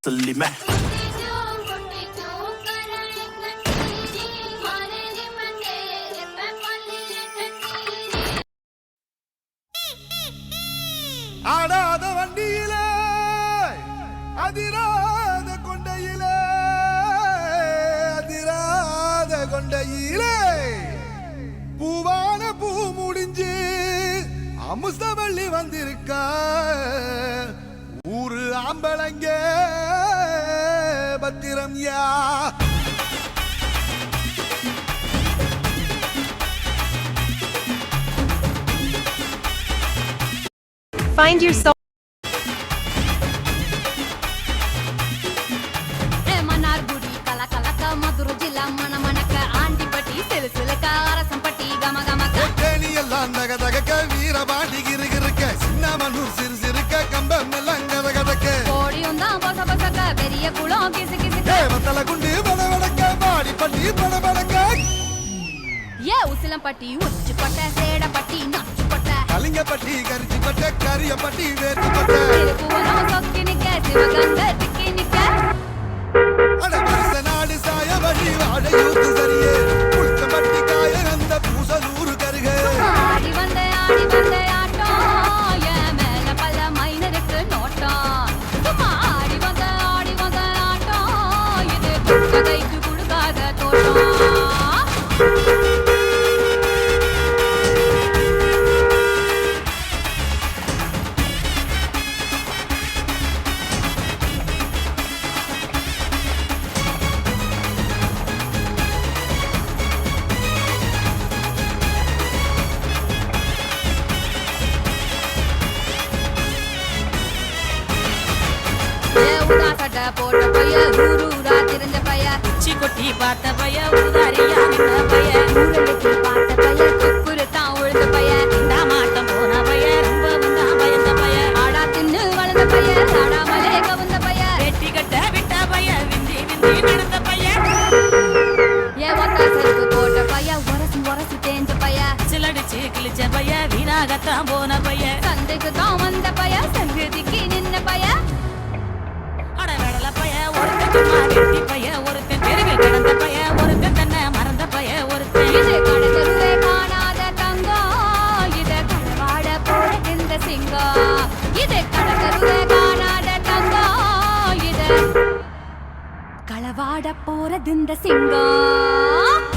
Salime. ஆடாத வண்டியிலே அதிராத கொண்டையிலே அதிராத கொண்டையிலே பூவான பூ முடிஞ்சு அமுசவள்ளி வந்திருக்க ஊரு ஆம்பளங்க பத்திரம் யா Find your soul. Mannargudi கலகலக்க Madurai ஜில்லா மணமணக்க ஆண்டிப்பட்டி சிலுசிலுக்க அரசம்பட்டி கமகமக்க தேனி எல்லாம் தக தகக்க வீரபாண்டி கிருகிருக்க சின்னமனூர் சிறு சிறுக்க கம்பம் எல்லாம் கதகதக்க கோடியும் தான் பொச பொசக்க பெரிய குளம் கிசு கிசுக்க வத்தல குண்டு படபடக்க பாடிப்பட்டி படபடக்க உசிலம்பட்டி உச்சிப்பட்ட சேடப்பட்டி நச்சுப்பட்ட கலிங்கப்பட்டி கரிச்சிப்பட்ட கரியப்பட்டி வேர்ச்சிப்பட்ட திருப்புவனம் சொக்கி நிக்க சிவகங்கை திக்கி நிக்க அட வருஷ நாடு சாய வழி வாடையூத்து சரியே புளிச்சம்பட்டி காய அந்த பூசலூரு கருக ஆடி வந்த ஆட்டம் என் மேல பல மைனருக்கு நோட்டம் சும்மா ஆடி வந்த ஆட்டம் இது குடுக்கதைக்கு கொடுக்காத தோட்டம் போட்ட பைய ஊரூரா தெரிஞ்ச பைய உச்சி கொட்டி பார்த்த பைய ஊதாரியா நின்ற பைய ஊரலுக்கு பார்த்த பைய சுக்குரு தான் உழுத பைய இந்த மாட்டம் போன பைய ரொம்ப வந்தா பயந்த பைய ஆடா தின்னு வளர்ந்த பைய ஆடாமலே கவுந்த பைய வெட்டி கட்ட விட்ட பைய விந்தி விந்தி நடந்த பைய ஒத்தாசருக்கு போட்ட பைய உரசி தேஞ்ச பைய சிலடிச்சு கிழிச்ச பைய வீணாகத்தான் போன பைய சந்தைக்கு தான் வந்த பைய சங்கதிக்கு நின்ன பைய அட வெடல பைய ஒருத்தன் சும்மா வெட்டி பைய ஒருத்தன் தெருவில் கிடந்த பைய ஒருத்தன் தன்னை மறந்த பைய ஒருத்தன் இது கடற்கருவே காணாத தங்கம் இது கடவாட போடுகின்ற சிங்கம் இது கடற்கருவே காணாத தங்கம் இது களவாட போறதிந்த சிங்கம்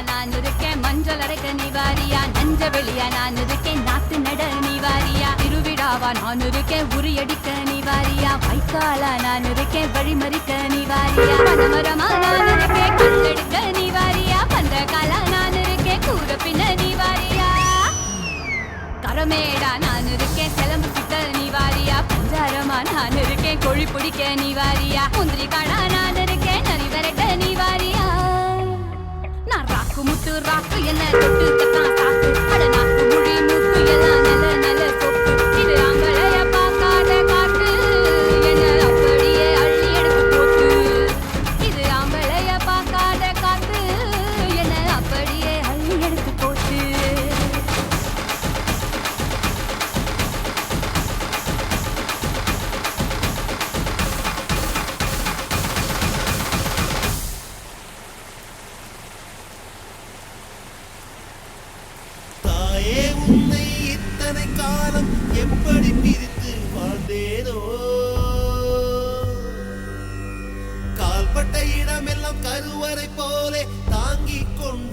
நான் இருக்கேன் மஞ்சள் அரைக்க நிவாரியா நஞ்ச வெளியா நான் இருக்கேன் நாத்து நட நிவாரியா திருவிழாவா நான் இருக்கேன் உரியடிக்க நிவாரியா வைக்காலா நான் இருக்கேன் வழிமறிக்க நிவாரியா பனமரமா நான் இருக்கேன் கல்லெடுக்க நிவாரியா பந்தகாலா நான் இருக்கேன் கூற பின்ன நிவாரியா கரமேடா நான் இருக்கேன் செலம்பு சிக்க நிவாரியா பஞ்சாரமா நான் இருக்கேன் கோழி பிடிக்க நிவாரியா முந்திரி காடா நான் இருக்கேன் நரி விரட்ட நிவாரியா நான் ராக்கு முத்து ராக்கு என்ன தொட்டு தத்தான் சாக்கு அட நாக்கு முழி மூக்கு எல்லாம் நல்ல நல்ல சொப்பு இது ஆங்களைய பார்க்காத காற்று என்ன அப்படியே அள்ளி எடுத்து போட்டு இது ஆங்களைய பார்க்காத காற்று என்ன அப்படியே அள்ளி எடுத்து போட்டு எப்படி பிரித்து வாழ்ந்தேனோ கால்பட்ட இடமெல்லாம் கருவறை போலே தாங்கிக் கொண்ட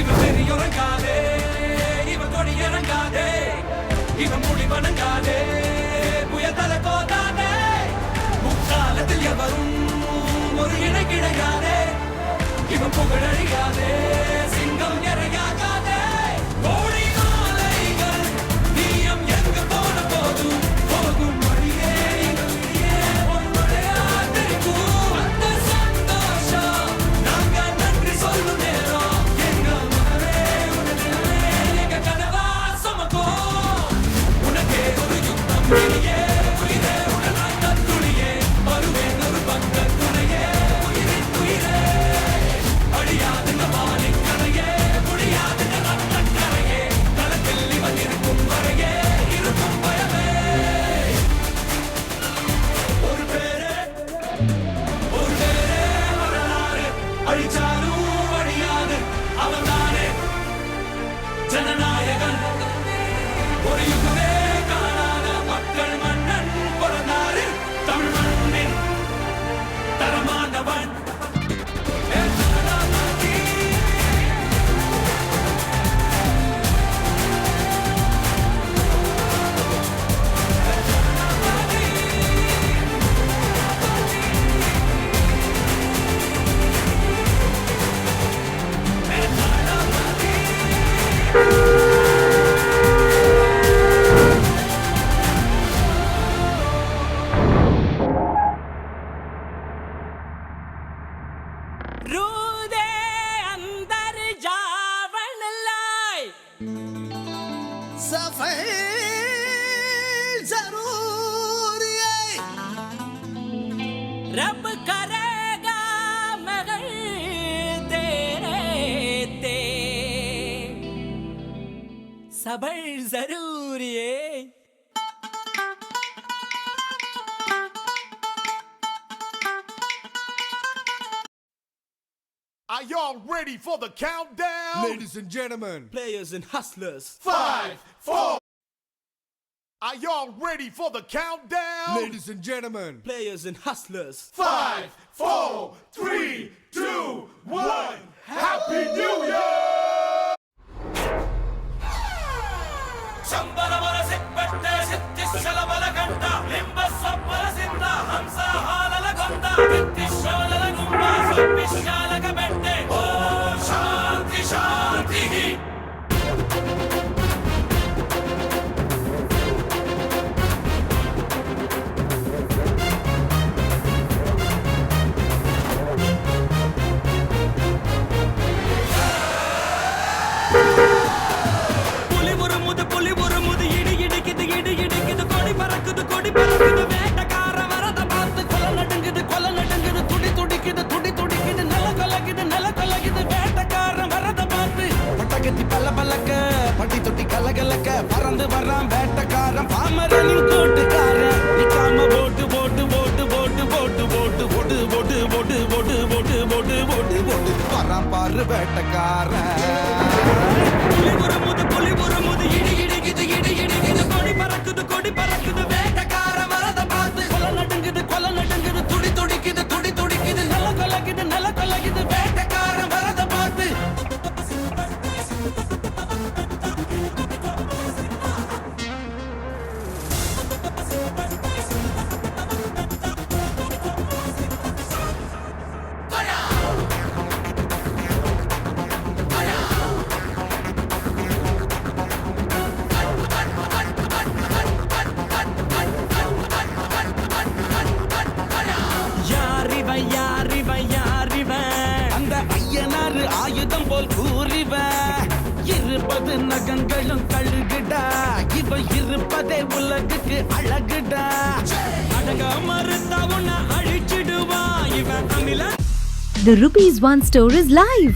இவன் வெறி உறங்காதே, இவன் கொடி இறங்காதே, இவன் முடி வணங்காதே, புயல் தலை கோதாதே. முக்காலத்தில் எவரும் ஒரு இணை கிடையாதே, இவன் புகழறியாதே, சிங்கம் இறையாகாதே. கோடி மாலைகள் நீயம் எங்கு போன போதும் போகும் வழியே எங்கள் விழியே உன்னுடைய ஆதரிக்கும். அந்த சந்தோஷம் நாங்க நன்றி சொல்லும் நேரம். எங்கள் மனமே உனதிலே எங்க கனவா சுமக்கும். உனக்கே ஒரு யுத்தம் இனியே உயிரே உடனாய் தத்துளியே வருவேன் ஒரு பக்க துணையே உயிரின் உயிரே. அடியாதுங்க வானின் கரையே முடியாதுங்க ரத்தக்கரையே. களத்தில் இவன் இருக்கும் வரையே இருக்கும் பயமே. ஒரு பேரே வரலாறு அழிச்சாலும் அழியாது அவன்தானே ஜனநாயகன். ஒரு யுகமே காணாத மக்கள் மன்னன் பிறந்தாரு தமிழ் மண்ணின் தரமானவன். रूदे अंदर जावन लाए सफल जरूर ये रब करेगा मगर तेरे ते सबर जरूर है. Are y'all ready for the countdown? Ladies and gentlemen, Players and hustlers. 5, 4. Are y'all ready for the countdown? Ladies and gentlemen, Players and hustlers. 5, 4, 3, 2, 1. Happy New Year! ಶಂಬರವರ ಸಿಪ್ಪಟ್ಟೆ ಸಿತ್ತಿಶಲಬಲ ಗಂಟ ಲಿಂಬ ಸಬ್ಬರ ಸಿದ್ಧ ಹಂಸ ಹಾಲಲ ಗೊಂದ ಕಿತ್ತಿಶೋಲಲ ಗುಂಬ ಸೊಪ್ಪಿಶಾಲಕ ಬೆಟ್ಟೆ. ಓ ಶಾಂತಿ ಶಾಂತಿ. புலி உருமுது இடி இடிக்குது கொடி பறக்குது வேட்டக்கார வரத பார்த்து கொலை நடுங்குது துடி துடிக்குது நில கலகுது வேட்டக்காரன் வரத பார்த்து பட்டகத்தி பல்லக்க பட்டி தொட்டி கலகலக்க பறந்து வர்றான் வேட்டக்காரன் பாமரனின் கூட்டுக்காரன். நிக்காம போட்டு வரான் பாரு வேட்டக்காரன். புலி உருமுது இடி இடிக்குது கொடி பறக்குது வேட்டக்கார வரத பார்த்து கொலை நடுங்குது துடி துடிக்குது நில கலகுது வேட்டக்காரன் வரத பார்த்து. அந்த ஐயனாறு ஆயுதம் போல் கூறிவன் இருப்பது நகங்களும் கழுகுடா இவன் இருப்பதே உலகுக்கு அழகுடா. அடங்க மறுத்தா உன்னை அழிச்சிடுவான் இவன் தமிழ. The Rupees 1 store is live.